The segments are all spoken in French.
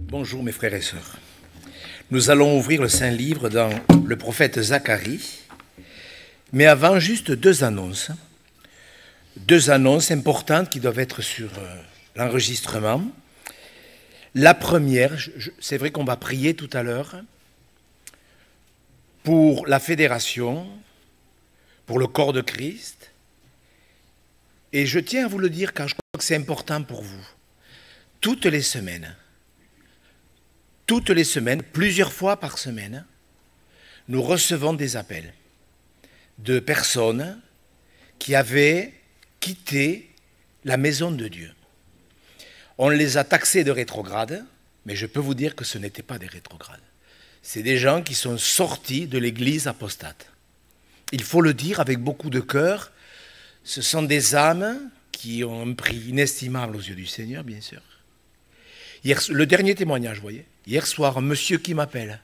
Bonjour mes frères et sœurs. Nous allons ouvrir le Saint-Livre dans le prophète Zacharie. Mais avant, juste deux annonces. Deux annonces importantes qui doivent être sur l'enregistrement. La première, c'est vrai qu'on va prier tout à l'heure pour la fédération, pour le corps de Christ. Et je tiens à vous le dire car je crois que c'est important pour vous. Toutes les semaines, plusieurs fois par semaine, nous recevons des appels de personnes qui avaient quitté la maison de Dieu. On les a taxés de rétrogrades, mais je peux vous dire que ce n'étaient pas des rétrogrades. C'est des gens qui sont sortis de l'église apostate. Il faut le dire avec beaucoup de cœur, ce sont des âmes qui ont un prix inestimable aux yeux du Seigneur, bien sûr. Hier, le dernier témoignage, vous voyez, hier soir, un monsieur qui m'appelle,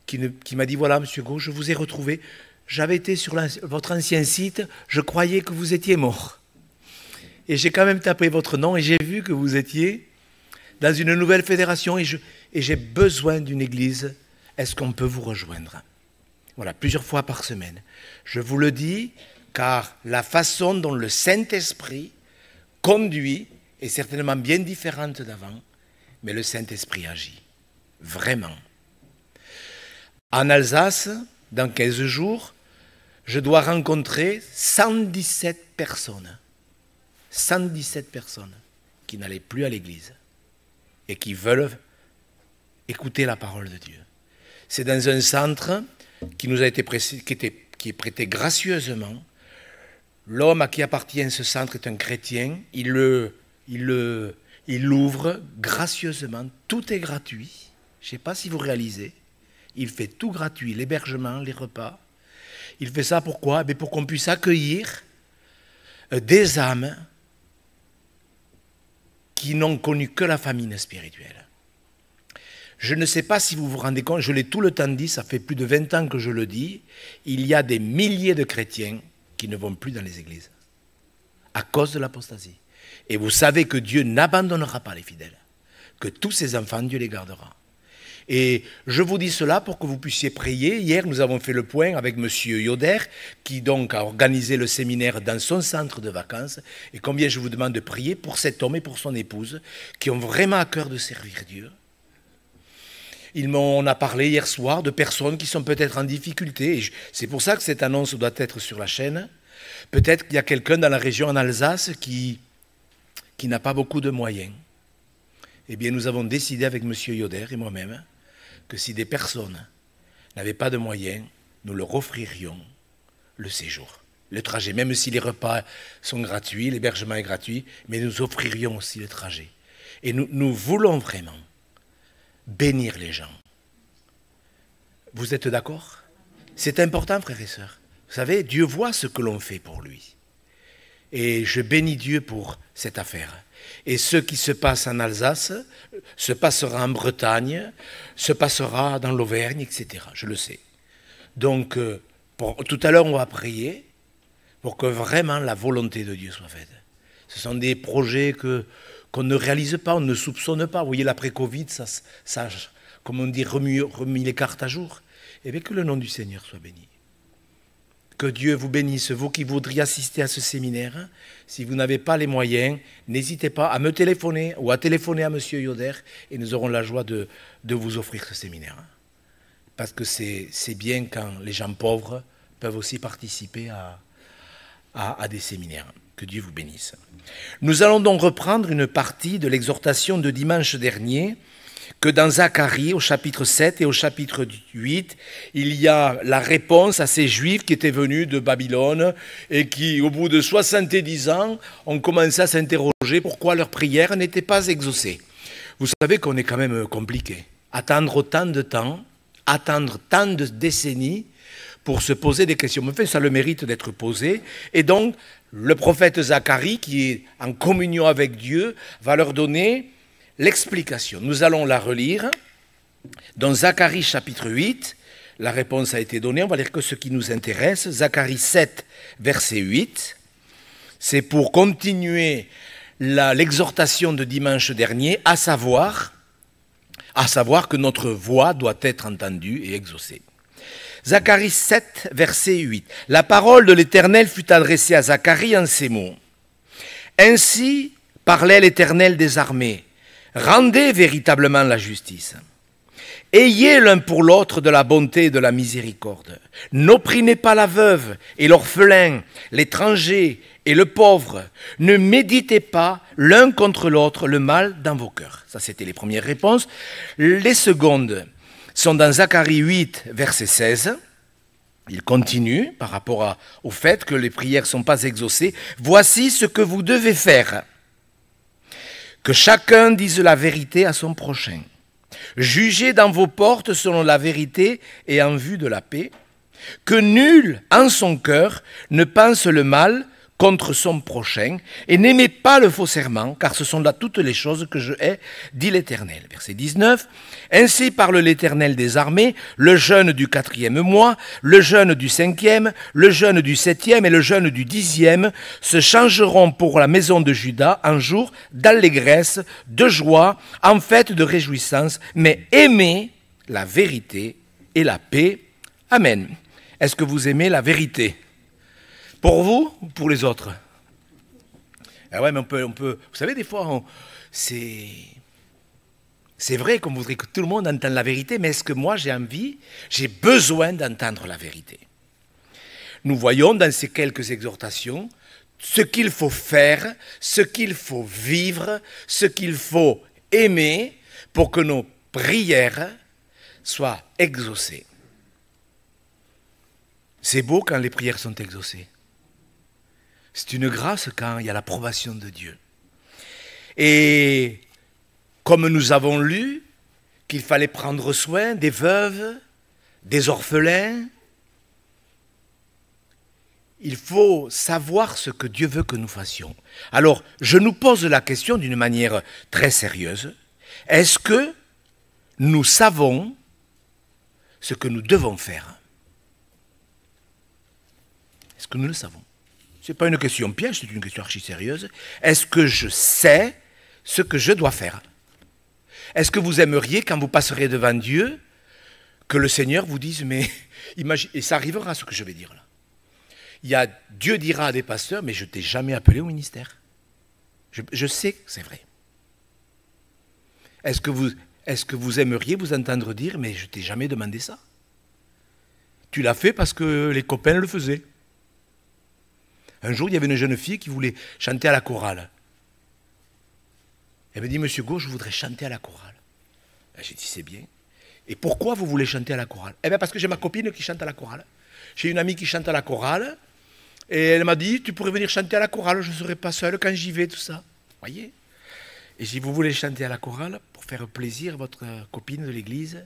qui m'a dit, voilà, monsieur Gau, je vous ai retrouvé, j'avais été sur votre ancien site, je croyais que vous étiez mort. Et j'ai quand même tapé votre nom et j'ai vu que vous étiez dans une nouvelle fédération et j'ai besoin d'une église. Est-ce qu'on peut vous rejoindre? Voilà, plusieurs fois par semaine. Je vous le dis, car la façon dont le Saint-Esprit conduit est certainement bien différente d'avant, mais le Saint-Esprit agit, vraiment. En Alsace, dans 15 jours, je dois rencontrer 117 personnes. 117 personnes qui n'allaient plus à l'église et qui veulent écouter la parole de Dieu. C'est dans un centre qui nous a été qui est prêté gracieusement. L'homme à qui appartient ce centre est un chrétien. Il l'ouvre gracieusement. Tout est gratuit. Je ne sais pas si vous réalisez. Il fait tout gratuit, l'hébergement, les repas. Il fait ça pourquoi? Pour qu'on puisse accueillir des âmes qui n'ont connu que la famine spirituelle. Je ne sais pas si vous vous rendez compte, je l'ai tout le temps dit, ça fait plus de 20 ans que je le dis, il y a des milliers de chrétiens qui ne vont plus dans les églises à cause de l'apostasie. Et vous savez que Dieu n'abandonnera pas les fidèles, que tous ses enfants, Dieu les gardera. Et je vous dis cela pour que vous puissiez prier. Hier, nous avons fait le point avec M. Yoder, qui donc a organisé le séminaire dans son centre de vacances. Et combien je vous demande de prier pour cet homme et pour son épouse, qui ont vraiment à cœur de servir Dieu. On a parlé hier soir de personnes qui sont peut-être en difficulté. C'est pour ça que cette annonce doit être sur la chaîne. Peut-être qu'il y a quelqu'un dans la région en Alsace qui n'a pas beaucoup de moyens. Eh bien, nous avons décidé avec M. Yoder et moi-même que si des personnes n'avaient pas de moyens, nous leur offririons le séjour, le trajet, même si les repas sont gratuits, l'hébergement est gratuit, mais nous offririons aussi le trajet. Et nous voulons vraiment bénir les gens. Vous êtes d'accord? C'est important, frères et sœurs. Vous savez, Dieu voit ce que l'on fait pour lui. Et je bénis Dieu pour cette affaire. Et ce qui se passe en Alsace se passera en Bretagne, se passera dans l'Auvergne, etc. Je le sais. Donc, tout à l'heure, on va prier pour que vraiment la volonté de Dieu soit faite. Ce sont des projets qu'on ne réalise pas, on ne soupçonne pas. Vous voyez, l'après-Covid, ça, comme on dit, remis les cartes à jour. Et bien que le nom du Seigneur soit béni. Que Dieu vous bénisse, vous qui voudriez assister à ce séminaire. Si vous n'avez pas les moyens, n'hésitez pas à me téléphoner ou à téléphoner à M. Yoder et nous aurons la joie de vous offrir ce séminaire. Parce que c'est bien quand les gens pauvres peuvent aussi participer à des séminaires. Que Dieu vous bénisse. Nous allons donc reprendre une partie de l'exhortation de dimanche dernier, que dans Zacharie, au chapitre 7 et au chapitre 8, il y a la réponse à ces Juifs qui étaient venus de Babylone et qui, au bout de 70 ans, ont commencé à s'interroger pourquoi leur prière n'était pas exaucée. Vous savez qu'on est quand même compliqué. Attendre autant de temps, attendre tant de décennies pour se poser des questions. Mais enfin, ça a le mérite d'être posé. Et donc, le prophète Zacharie, qui est en communion avec Dieu, va leur donner l'explication. Nous allons la relire. Dans Zacharie chapitre 8, la réponse a été donnée. On va lire que ce qui nous intéresse. Zacharie 7, verset 8. C'est pour continuer l'exhortation de dimanche dernier, à savoir à savoir que notre voix doit être entendue et exaucée. Zacharie 7, verset 8. La parole de l'Éternel fut adressée à Zacharie en ces mots. Ainsi parlait l'Éternel des armées. Rendez véritablement la justice. Ayez l'un pour l'autre de la bonté et de la miséricorde. N'opprimez pas la veuve et l'orphelin, l'étranger et le pauvre. Ne méditez pas l'un contre l'autre le mal dans vos cœurs. Ça, c'était les premières réponses. Les secondes sont dans Zacharie 8, verset 16. Il continue par rapport au fait que les prières ne sont pas exaucées. Voici ce que vous devez faire. Que chacun dise la vérité à son prochain. Jugez dans vos portes selon la vérité et en vue de la paix. Que nul en son cœur ne pense le mal contre son prochain, et n'aimez pas le faux serment, car ce sont là toutes les choses que je hais, dit l'Éternel. Verset 19. Ainsi parle l'Éternel des armées, le jeûne du 4e mois, le jeûne du 5e, le jeûne du 7e et le jeûne du 10e se changeront pour la maison de Juda en jour d'allégresse, de joie, en fête de réjouissance, mais aimez la vérité et la paix. Amen. Est-ce que vous aimez la vérité ? Pour vous ou pour les autres? Ah ouais, mais on peut. Vous savez, des fois, c'est vrai qu'on voudrait que tout le monde entende la vérité, mais est-ce que moi j'ai besoin d'entendre la vérité? Nous voyons dans ces quelques exhortations ce qu'il faut faire, ce qu'il faut vivre, ce qu'il faut aimer pour que nos prières soient exaucées. C'est beau quand les prières sont exaucées. C'est une grâce quand il y a l'approbation de Dieu. Et comme nous avons lu qu'il fallait prendre soin des veuves, des orphelins, il faut savoir ce que Dieu veut que nous fassions. Alors, je nous pose la question d'une manière très sérieuse. Est-ce que nous savons ce que nous devons faire? Est-ce que nous le savons? Ce n'est pas une question piège, c'est une question archi sérieuse. Est-ce que je sais ce que je dois faire? Est-ce que vous aimeriez, quand vous passerez devant Dieu, que le Seigneur vous dise, mais imagine, et ça arrivera ce que je vais dire là. Dieu dira à des pasteurs, mais je ne t'ai jamais appelé au ministère. Je sais que c'est vrai. Est-ce que vous aimeriez vous entendre dire, mais je ne t'ai jamais demandé ça? Tu l'as fait parce que les copains le faisaient. Un jour, il y avait une jeune fille qui voulait chanter à la chorale. Elle me dit, Monsieur Gau, je voudrais chanter à la chorale. J'ai dit, c'est bien. Et pourquoi vous voulez chanter à la chorale? Eh bien, parce que j'ai ma copine qui chante à la chorale. J'ai une amie qui chante à la chorale. Et elle m'a dit, tu pourrais venir chanter à la chorale, je ne serai pas seule quand j'y vais, tout ça. Voyez? Et si vous voulez chanter à la chorale pour faire plaisir à votre copine de l'église,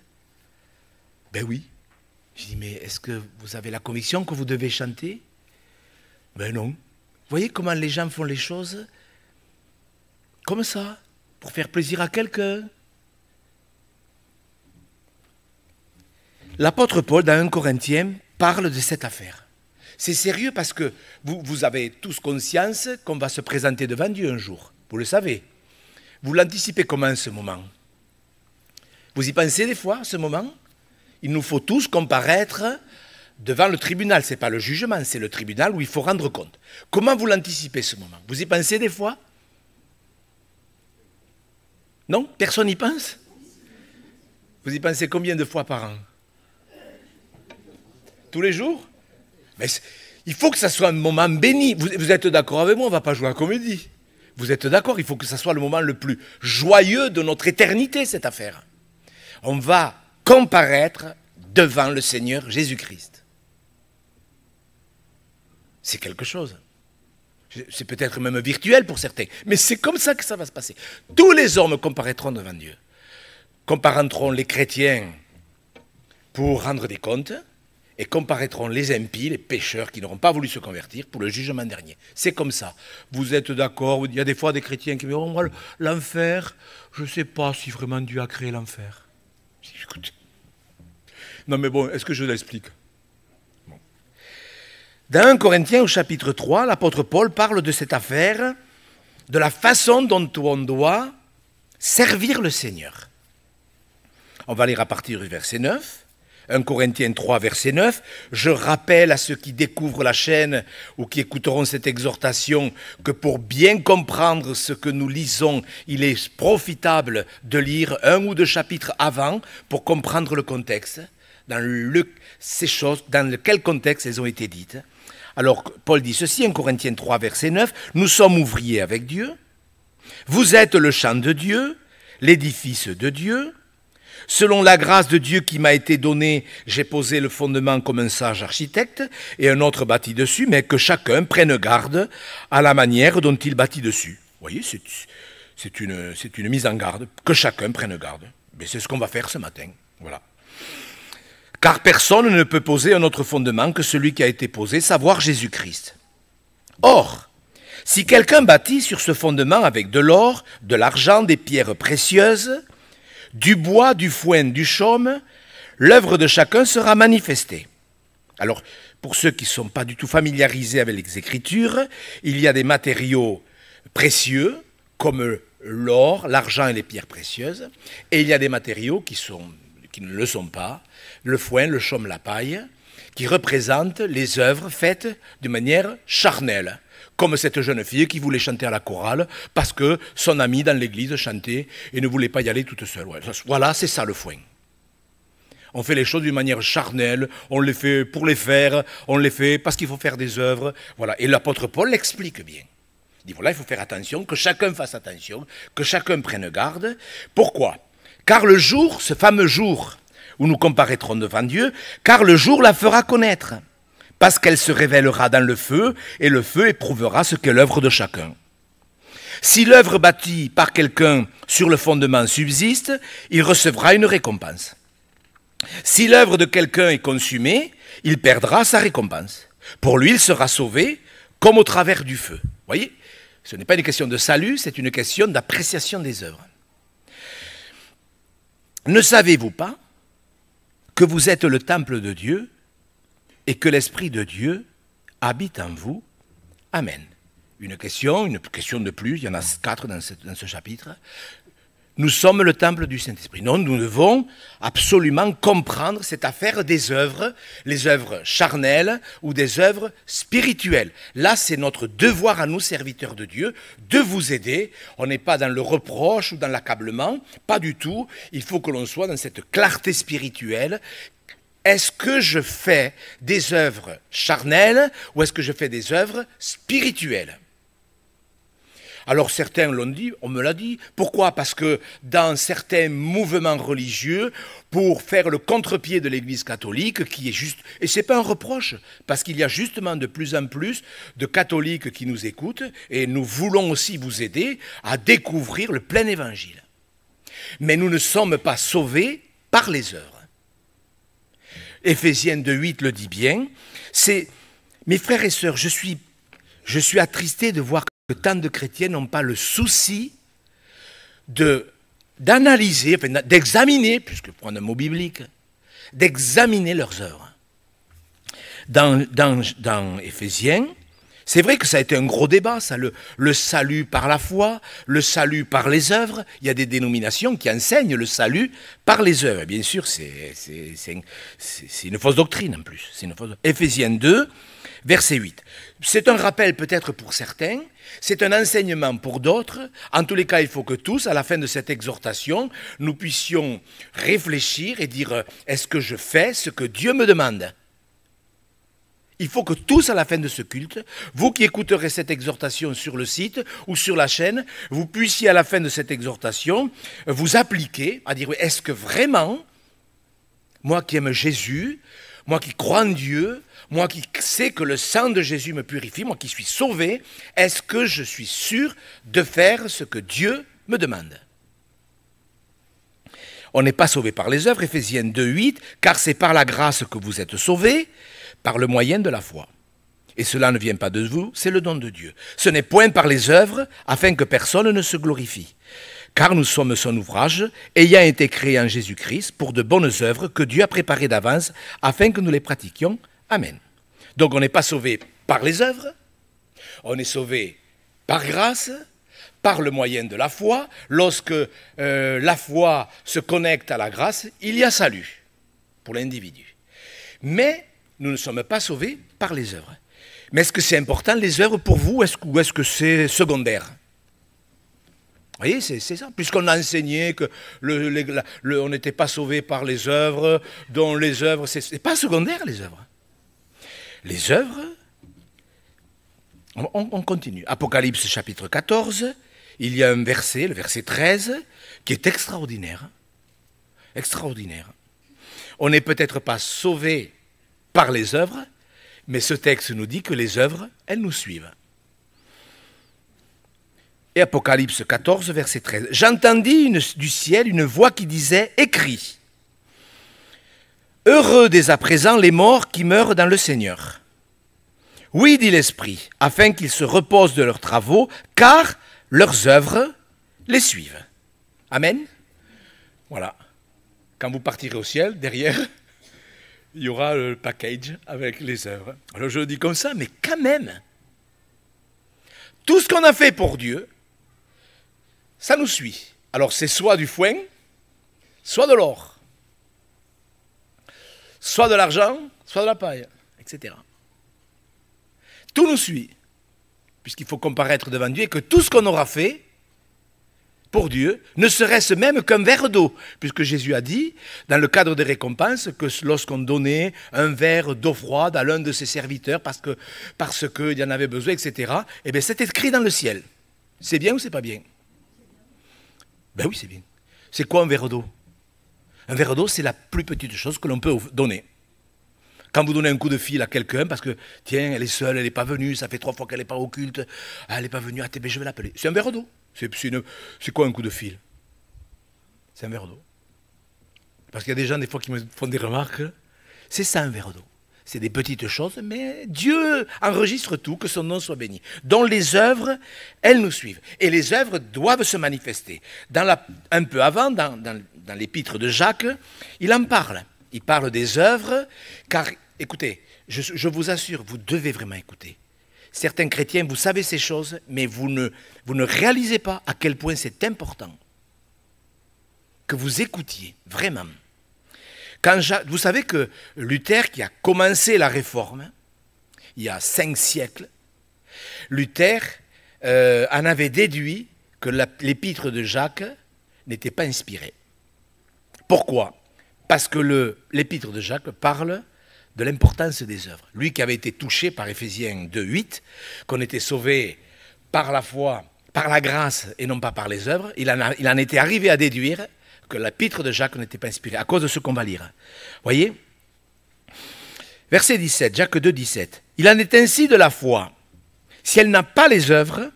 ben oui. J'ai dit, mais est-ce que vous avez la conviction que vous devez chanter? Ben non. Vous voyez comment les gens font les choses comme ça, pour faire plaisir à quelqu'un. L'apôtre Paul, dans 1 Corinthiens, parle de cette affaire. C'est sérieux parce que vous avez tous conscience qu'on va se présenter devant Dieu un jour. Vous le savez. Vous l'anticipez comment ce moment? Vous y pensez des fois, ce moment? Il nous faut tous comparaître devant le tribunal. Ce n'est pas le jugement, c'est le tribunal où il faut rendre compte. Comment vous l'anticipez ce moment? Vous y pensez des fois? Non? Personne n'y pense? Vous y pensez combien de fois par an? Tous les jours? Mais il faut que ça soit un moment béni. Vous êtes d'accord avec moi? On ne va pas jouer à la comédie. Vous êtes d'accord? Il faut que ça soit le moment le plus joyeux de notre éternité, cette affaire. On va comparaître devant le Seigneur Jésus-Christ. C'est quelque chose. C'est peut-être même virtuel pour certains, mais c'est comme ça que ça va se passer. Tous les hommes comparaîtront devant Dieu. Comparaîtront les chrétiens pour rendre des comptes, et comparaîtront les impies, les pécheurs qui n'auront pas voulu se convertir pour le jugement dernier. C'est comme ça. Vous êtes d'accord? Il y a des fois des chrétiens qui me disent, oh, moi, l'enfer, je ne sais pas si vraiment Dieu a créé l'enfer. Écoute. Non mais bon, est-ce que je l'explique? Bon. Dans 1 Corinthiens au chapitre 3, l'apôtre Paul parle de cette affaire, de la façon dont on doit servir le Seigneur. On va lire à partir du verset 9. 1 Corinthiens 3, verset 9. Je rappelle à ceux qui découvrent la chaîne ou qui écouteront cette exhortation que pour bien comprendre ce que nous lisons, il est profitable de lire un ou deux chapitres avant pour comprendre le contexte, ces choses, dans quel contexte elles ont été dites. Alors, Paul dit ceci, 1 Corinthiens 3, verset 9, « Nous sommes ouvriers avec Dieu, vous êtes le champ de Dieu, l'édifice de Dieu. Selon la grâce de Dieu qui m'a été donnée, j'ai posé le fondement comme un sage architecte et un autre bâtit dessus, mais que chacun prenne garde à la manière dont il bâtit dessus. » Vous voyez, c'est une mise en garde, que chacun prenne garde. Mais c'est ce qu'on va faire ce matin. Voilà. Car personne ne peut poser un autre fondement que celui qui a été posé, savoir Jésus-Christ. Or, si quelqu'un bâtit sur ce fondement avec de l'or, de l'argent, des pierres précieuses, du bois, du foin, du chaume, l'œuvre de chacun sera manifestée. Alors, pour ceux qui ne sont pas du tout familiarisés avec les Écritures, il y a des matériaux précieux, comme l'or, l'argent et les pierres précieuses, et il y a des matériaux qui ne le sont pas, le foin, le chaume, la paille, qui représentent les œuvres faites de manière charnelle, comme cette jeune fille qui voulait chanter à la chorale parce que son amie dans l'église chantait et ne voulait pas y aller toute seule. Voilà, c'est ça le foin. On fait les choses d'une manière charnelle, on les fait pour les faire, on les fait parce qu'il faut faire des œuvres. Voilà. Et l'apôtre Paul l'explique bien. Il dit voilà, il faut faire attention, que chacun fasse attention, que chacun prenne garde. Pourquoi ? Car le jour, ce fameux jour où nous comparaîtrons devant Dieu, car le jour la fera connaître, parce qu'elle se révélera dans le feu, et le feu éprouvera ce qu'est l'œuvre de chacun. Si l'œuvre bâtie par quelqu'un sur le fondement subsiste, il recevra une récompense. Si l'œuvre de quelqu'un est consumée, il perdra sa récompense. Pour lui, il sera sauvé comme au travers du feu. Vous voyez, ce n'est pas une question de salut, c'est une question d'appréciation des œuvres. Ne savez-vous pas que vous êtes le temple de Dieu et que l'Esprit de Dieu habite en vous? Amen. Une question de plus, il y en a 4 dans ce chapitre. Nous sommes le temple du Saint-Esprit. Non, nous devons absolument comprendre cette affaire des œuvres, les œuvres charnelles ou des œuvres spirituelles. Là, c'est notre devoir à nous, serviteurs de Dieu, de vous aider. On n'est pas dans le reproche ou dans l'accablement, pas du tout. Il faut que l'on soit dans cette clarté spirituelle. Est-ce que je fais des œuvres charnelles ou est-ce que je fais des œuvres spirituelles ? Alors certains l'ont dit, on me l'a dit. Pourquoi ? Parce que dans certains mouvements religieux, pour faire le contre-pied de l'Église catholique, qui est juste, et ce n'est pas un reproche, parce qu'il y a justement de plus en plus de catholiques qui nous écoutent, et nous voulons aussi vous aider à découvrir le plein évangile. Mais nous ne sommes pas sauvés par les œuvres. Éphésiens 2,8 le dit bien. Mes frères et sœurs, je suis attristé de voir que tant de chrétiens n'ont pas le souci d'analyser, enfin, d'examiner, puisque prendre un mot biblique, d'examiner leurs œuvres. Dans Éphésiens, c'est vrai que ça a été un gros débat, ça, le salut par la foi, le salut par les œuvres. Il y a des dénominations qui enseignent le salut par les œuvres. Bien sûr, c'est une fausse doctrine en plus. Éphésiens 2, verset 8. C'est un rappel peut-être pour certains, c'est un enseignement pour d'autres. En tous les cas, il faut que tous, à la fin de cette exhortation, nous puissions réfléchir et dire « Est-ce que je fais ce que Dieu me demande ?» Il faut que tous, à la fin de ce culte, vous qui écouterez cette exhortation sur le site ou sur la chaîne, vous puissiez, à la fin de cette exhortation, vous appliquer à dire « Est-ce que vraiment, moi qui aime Jésus, moi qui crois en Dieu, moi qui sais que le sang de Jésus me purifie, moi qui suis sauvé, est-ce que je suis sûr de faire ce que Dieu me demande ?» On n'est pas sauvé par les œuvres, Éphésiens 2,8, car c'est par la grâce que vous êtes sauvés, par le moyen de la foi. Et cela ne vient pas de vous, c'est le don de Dieu. Ce n'est point par les œuvres, afin que personne ne se glorifie. Car nous sommes son ouvrage, ayant été créés en Jésus-Christ, pour de bonnes œuvres que Dieu a préparées d'avance, afin que nous les pratiquions. Amen. Donc on n'est pas sauvé par les œuvres, on est sauvé par grâce, par le moyen de la foi. Lorsque la foi se connecte à la grâce, il y a salut pour l'individu. Mais nous ne sommes pas sauvés par les œuvres. Mais est-ce que c'est important, les œuvres, pour vous, ou est-ce que c'est secondaire? Vous voyez, c'est ça. Puisqu'on a enseigné que on n'était pas sauvé par les œuvres, dont les œuvres, c'est pas secondaire, les œuvres. Les œuvres, on continue. Apocalypse chapitre 14, il y a un verset, le verset 13, qui est extraordinaire. Extraordinaire. On n'est peut-être pas sauvé par les œuvres, mais ce texte nous dit que les œuvres, elles nous suivent. Et Apocalypse 14, verset 13. J'entendis du ciel une voix qui disait « Écris, heureux dès à présent les morts qui meurent dans le Seigneur. Oui, dit l'Esprit, afin qu'ils se reposent de leurs travaux, car leurs œuvres les suivent. » Amen. Voilà. Quand vous partirez au ciel, derrière, il y aura le package avec les œuvres. Alors je le dis comme ça, mais quand même, tout ce qu'on a fait pour Dieu, ça nous suit. Alors c'est soit du foin, soit de l'or, soit de l'argent, soit de la paille, etc. Tout nous suit, puisqu'il faut comparaître devant Dieu et que tout ce qu'on aura fait pour Dieu, ne serait-ce même qu'un verre d'eau, puisque Jésus a dit, dans le cadre des récompenses, que lorsqu'on donnait un verre d'eau froide à l'un de ses serviteurs, parce qu'il y en avait besoin, etc., eh bien c'est écrit dans le ciel. C'est bien ou c'est pas bien? Ben oui, c'est bien. C'est quoi un verre d'eau? Un verre d'eau, c'est la plus petite chose que l'on peut donner. Quand vous donnez un coup de fil à quelqu'un, parce que, tiens, elle est seule, elle n'est pas venue, ça fait 3 fois qu'elle n'est pas au culte, elle n'est pas venue, ah, ben, je vais l'appeler. C'est un verre d'eau. C'est quoi un coup de fil? C'est un verre d'eau. Parce qu'il y a des gens, des fois, qui me font des remarques. C'est ça, un verre d'eau. C'est des petites choses, mais Dieu enregistre tout, que son nom soit béni. Dont les œuvres, elles nous suivent. Et les œuvres doivent se manifester. Un peu avant, dans l'épître de Jacques, il en parle. Il parle des œuvres, car, écoutez, je vous assure, vous devez vraiment écouter. Certains chrétiens, vous savez ces choses, mais vous ne réalisez pas à quel point c'est important que vous écoutiez, vraiment. Vous savez que Luther, qui a commencé la réforme, il y a 5 siècles, Luther en avait déduit que l'épître de Jacques n'était pas inspirée. Pourquoi? Parce que l'épître de Jacques parle de l'importance des œuvres. Lui qui avait été touché par Éphésiens 2,8, qu'on était sauvé par la foi, par la grâce et non pas par les œuvres, il en était arrivé à déduire que l'épître de Jacques n'était pas inspiré, à cause de ce qu'on va lire. Voyez? Verset 17, Jacques 2, 17. Il en est ainsi de la foi. Si elle n'a pas les œuvres,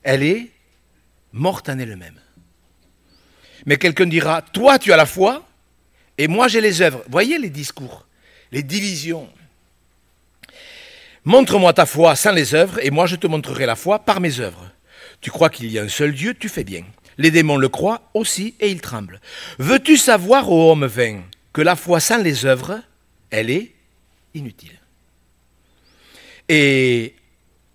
elle est morte en elle-même. Mais quelqu'un dira, toi tu as la foi, et moi j'ai les œuvres. Voyez les discours, les divisions. Montre-moi ta foi sans les œuvres, et moi je te montrerai la foi par mes œuvres. Tu crois qu'il y a un seul Dieu, tu fais bien. Les démons le croient aussi et ils tremblent. Veux-tu savoir, ô homme vain, que la foi sans les œuvres, elle est inutile. Et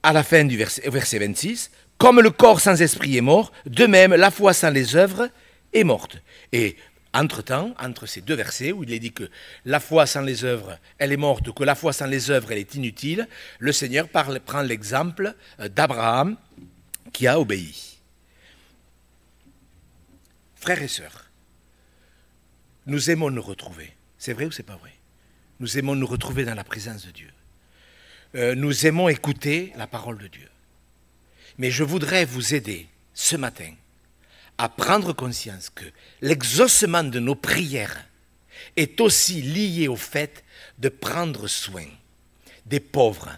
à la fin du verset 26, comme le corps sans esprit est mort, de même la foi sans les œuvres est morte. Et entre-temps, entre ces 2 versets où il est dit que la foi sans les œuvres, elle est morte, ou que la foi sans les œuvres, elle est inutile, le Seigneur prend l'exemple d'Abraham qui a obéi. Frères et sœurs, nous aimons nous retrouver. C'est vrai ou c'est pas vrai? Nous aimons nous retrouver dans la présence de Dieu. Nous aimons écouter la parole de Dieu. Mais je voudrais vous aider ce matin à prendre conscience que l'exaucement de nos prières est aussi lié au fait de prendre soin des pauvres,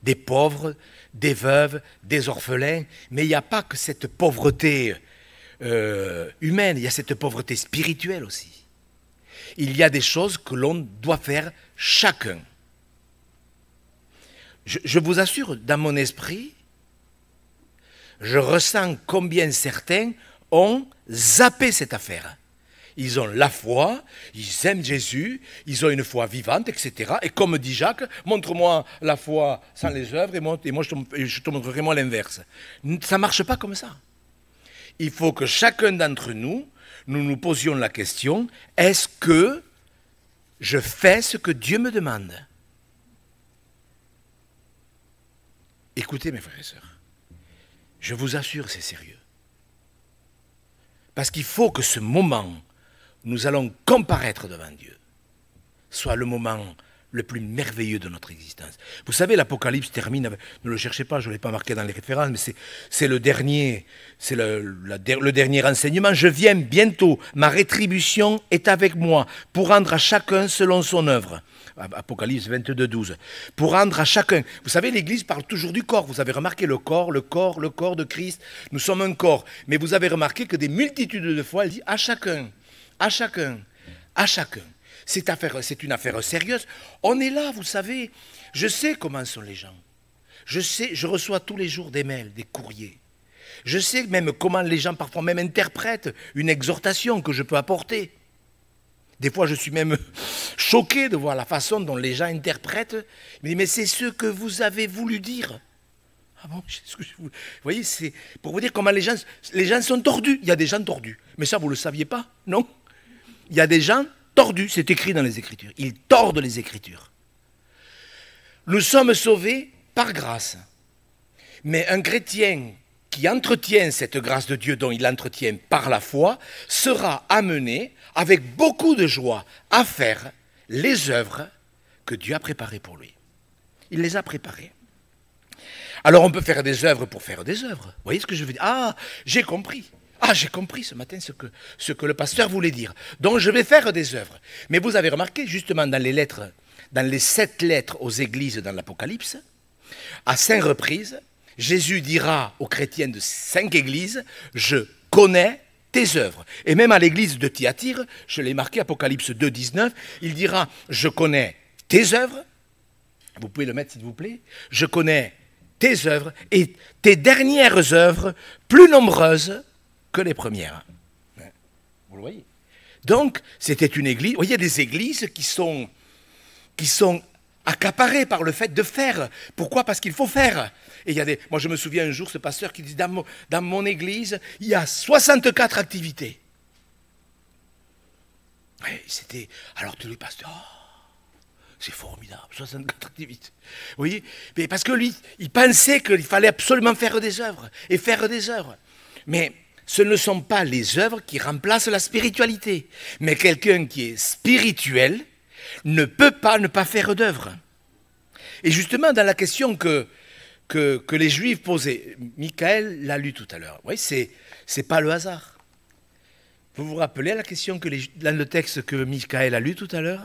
des veuves, des orphelins. Mais il n'y a pas que cette pauvreté humaine, il y a cette pauvreté spirituelle aussi. Il y a des choses que l'on doit faire chacun. Je vous assure, dans mon esprit, je ressens combien certains ont zappé cette affaire. Ils ont la foi, ils aiment Jésus, ils ont une foi vivante, etc. Et comme dit Jacques, montre-moi la foi sans les œuvres et moi je te montrerai moi l'inverse. Ça ne marche pas comme ça. Il faut que chacun d'entre nous, nous nous posions la question, est-ce que je fais ce que Dieu me demande? Écoutez mes frères et sœurs, je vous assure c'est sérieux. Parce qu'il faut que ce moment nous allons comparaître devant Dieu, soit le moment le plus merveilleux de notre existence. Vous savez, l'Apocalypse termine avec, ne le cherchez pas, je ne l'ai pas marqué dans les références, mais c'est le dernier enseignement. Je viens bientôt, ma rétribution est avec moi, pour rendre à chacun selon son œuvre. Apocalypse 22, 12. Pour rendre à chacun. Vous savez, l'Église parle toujours du corps. Vous avez remarqué le corps de Christ. Nous sommes un corps. Mais vous avez remarqué que des multitudes de fois, elle dit à chacun. À chacun, à chacun. C'est une affaire sérieuse. On est là, vous savez. Je sais comment sont les gens. Je reçois tous les jours des mails, des courriers. Je sais même comment les gens parfois même interprètent une exhortation que je peux apporter. Des fois, je suis même choqué de voir la façon dont les gens interprètent. Mais c'est ce que vous avez voulu dire. Ah bon, vous voyez, c'est pour vous dire comment les gens sont tordus. Il y a des gens tordus. Mais ça, vous ne le saviez pas, non? Il y a des gens tordus, c'est écrit dans les Écritures. Ils tordent les Écritures. Nous sommes sauvés par grâce. Mais un chrétien qui entretient cette grâce de Dieu dont il l'entretient par la foi sera amené, avec beaucoup de joie, à faire les œuvres que Dieu a préparées pour lui. Il les a préparées. Alors on peut faire des œuvres pour faire des œuvres. Vous voyez ce que je veux dire? Ah, j'ai compris. Ah, j'ai compris ce matin ce que le pasteur voulait dire. Donc je vais faire des œuvres. Mais vous avez remarqué, justement, dans les 7 lettres aux églises dans l'Apocalypse, à 5 reprises, Jésus dira aux chrétiens de 5 églises, je connais tes œuvres. Et même à l'église de Thyatire, je l'ai marqué, Apocalypse 2, 19, il dira, je connais tes œuvres. Vous pouvez le mettre s'il vous plaît. Je connais tes œuvres et tes dernières œuvres plus nombreuses que les premières. Vous le voyez. Donc, c'était une église. Vous voyez, il y a des églises qui sont accaparées par le fait de faire. Pourquoi? Parce qu'il faut faire. Et moi, je me souviens un jour, ce pasteur qui dit, dans mon église, il y a 64 activités. Et alors tous les pasteurs, c'est formidable, 64 activités. Vous voyez? Mais parce que lui, il pensait qu'il fallait absolument faire des œuvres, et faire des œuvres. Mais ce ne sont pas les œuvres qui remplacent la spiritualité. Mais quelqu'un qui est spirituel ne peut pas ne pas faire d'œuvres. Et justement, dans la question que les Juifs posaient, Michael l'a lu tout à l'heure. Oui, c'est pas le hasard. Vous vous rappelez la question dans le texte que Michael a lu tout à l'heure?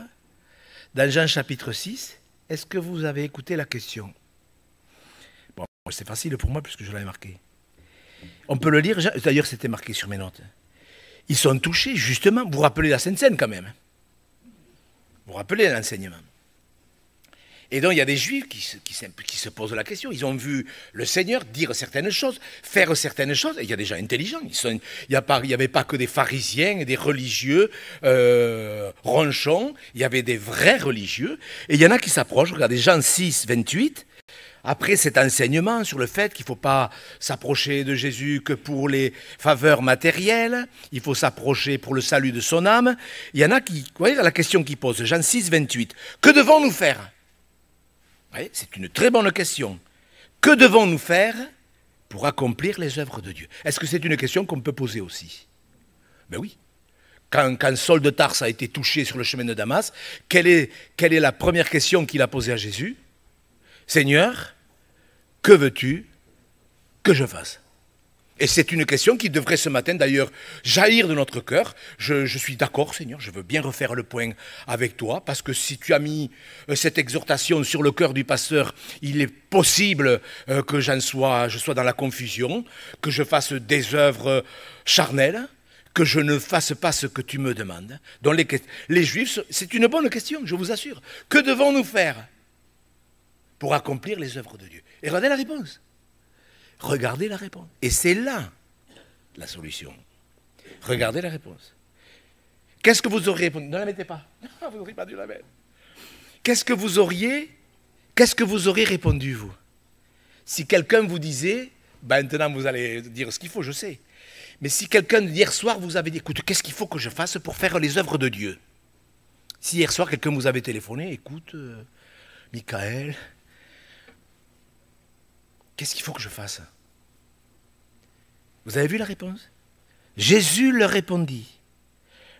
Dans Jean chapitre 6, est-ce que vous avez écouté la question? Bon, c'est facile pour moi puisque je l'avais marqué. On peut le lire, d'ailleurs c'était marqué sur mes notes. Ils sont touchés, justement, vous vous rappelez la Sainte Seine quand même. Vous vous rappelez l'enseignement. Et donc il y a des Juifs qui se posent la question. Ils ont vu le Seigneur dire certaines choses, faire certaines choses. Et il y a des gens intelligents. Il n'y avait pas que des pharisiens et des religieux ronchons. Il y avait des vrais religieux. Et il y en a qui s'approchent. Regardez Jean 6, 28. Après cet enseignement sur le fait qu'il ne faut pas s'approcher de Jésus que pour les faveurs matérielles, il faut s'approcher pour le salut de son âme. Il y en a qui, vous voyez la question qu'ils posent, Jean 6, 28. Que devons-nous faire? Oui, c'est une très bonne question. Que devons-nous faire pour accomplir les œuvres de Dieu? Est-ce que c'est une question qu'on peut poser aussi? Ben oui. Quand Saul de Tarse a été touché sur le chemin de Damas, quelle est la première question qu'il a posée à Jésus? Seigneur, que veux-tu que je fasse? Et c'est une question qui devrait ce matin d'ailleurs jaillir de notre cœur. Je suis d'accord, Seigneur, je veux bien refaire le point avec toi, parce que si tu as mis cette exhortation sur le cœur du pasteur, il est possible que je sois dans la confusion, que je fasse des œuvres charnelles, que je ne fasse pas ce que tu me demandes. Donc les Juifs, c'est une bonne question, je vous assure. Que devons-nous faire pour accomplir les œuvres de Dieu? Et regardez la réponse. Regardez la réponse. Et c'est là la solution. Regardez la réponse. Qu'est-ce que vous auriez répondu? Ne la mettez pas. Non, vous n'auriez pas dû la mettre. Qu'est-ce que vous auriez répondu, vous? Si quelqu'un vous disait, ben maintenant vous allez dire ce qu'il faut, je sais. Mais si quelqu'un, hier soir, vous avait dit, écoute, qu'est-ce qu'il faut que je fasse pour faire les œuvres de Dieu? Si hier soir, quelqu'un vous avait téléphoné, écoute, Michael, qu'est-ce qu'il faut que je fasse? Vous avez vu la réponse? Jésus leur répondit,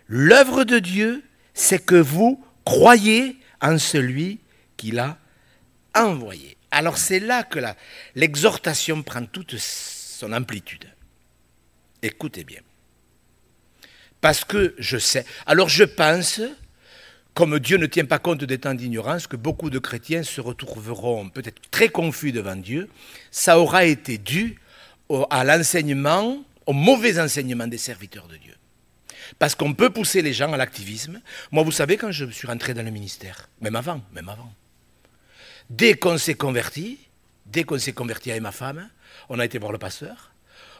l'œuvre de Dieu, c'est que vous croyez en celui qui l'a envoyé. Alors c'est là que l'exhortation prend toute son amplitude. Écoutez bien. Parce que je sais. Alors je pense, comme Dieu ne tient pas compte des temps d'ignorance, que beaucoup de chrétiens se retrouveront peut-être très confus devant Dieu. Ça aura été dû à l'enseignement, au mauvais enseignement des serviteurs de Dieu. Parce qu'on peut pousser les gens à l'activisme. Moi, vous savez, quand je suis rentré dans le ministère, même avant, dès qu'on s'est converti avec ma femme, on a été voir le pasteur.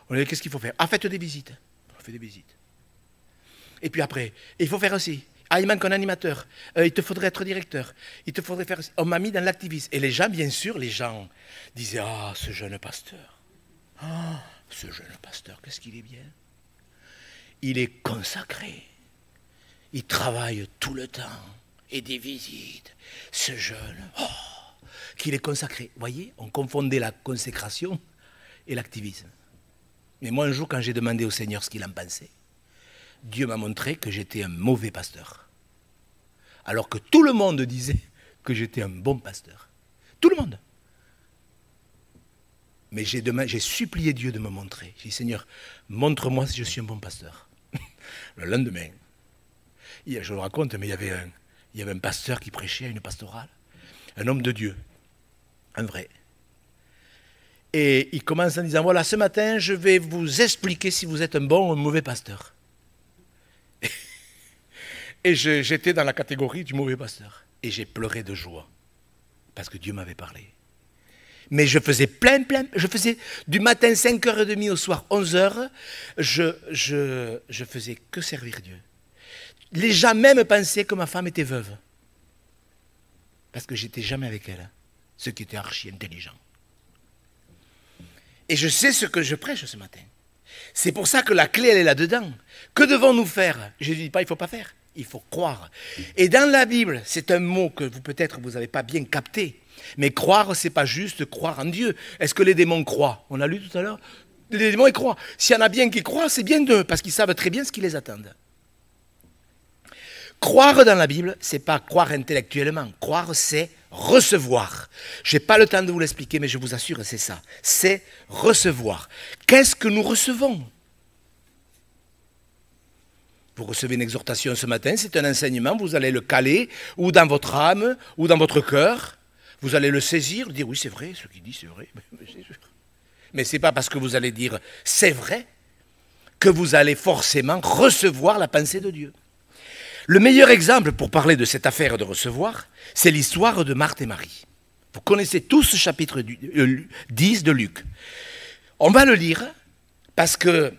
On a dit, qu'est-ce qu'il faut faire? Ah, faites des visites. On fait des visites. Et puis après, il faut faire aussi. Ah, il manque un animateur. Il te faudrait être directeur. Il te faudrait faire aussi. On m'a mis dans l'activisme. Et les gens, bien sûr, disaient, ah, ce jeune pasteur. Ah, ce jeune pasteur, qu'est-ce qu'il est bien. Il est consacré. Il travaille tout le temps. Et des visites. Ce jeune, qu'il est consacré. Vous voyez, on confondait la consécration et l'activisme. Mais moi, un jour, quand j'ai demandé au Seigneur ce qu'il en pensait, Dieu m'a montré que j'étais un mauvais pasteur. Alors que tout le monde disait que j'étais un bon pasteur. Tout le monde. Mais j'ai supplié Dieu de me montrer. J'ai dit, Seigneur, montre-moi si je suis un bon pasteur. Le lendemain, je le raconte, mais il y avait un pasteur qui prêchait à une pastorale, un homme de Dieu, un vrai. Et il commence en disant, voilà, ce matin, je vais vous expliquer si vous êtes un bon ou un mauvais pasteur. Et j'étais dans la catégorie du mauvais pasteur. Et j'ai pleuré de joie, parce que Dieu m'avait parlé. Mais je faisais je faisais du matin 5h30 au soir 11h, je faisais que servir Dieu. Les gens même pensaient que ma femme était veuve. Parce que j'étais jamais avec elle, ce qui était archi intelligent. Et je sais ce que je prêche ce matin. C'est pour ça que la clé, elle est là-dedans. Que devons-nous faire? Je ne dis pas, il ne faut pas faire. Il faut croire. Et dans la Bible, c'est un mot que peut-être vous n'avez pas bien capté. Mais croire, ce n'est pas juste croire en Dieu. Est-ce que les démons croient? On a lu tout à l'heure. Les démons, ils croient. S'il y en a bien qui croient, c'est bien d'eux, parce qu'ils savent très bien ce qui les attend. Croire dans la Bible, ce n'est pas croire intellectuellement. Croire, c'est recevoir. Je n'ai pas le temps de vous l'expliquer, mais je vous assure, c'est ça. C'est recevoir. Qu'est-ce que nous recevons? Vous recevez une exhortation ce matin, c'est un enseignement, vous allez le caler, ou dans votre âme, ou dans votre cœur. Vous allez le saisir, dire oui, c'est vrai, ce qu'il dit, c'est vrai. Mais ce n'est pas parce que vous allez dire c'est vrai que vous allez forcément recevoir la pensée de Dieu. Le meilleur exemple pour parler de cette affaire de recevoir, c'est l'histoire de Marthe et Marie. Vous connaissez tous ce chapitre 10 de Luc. On va le lire parce que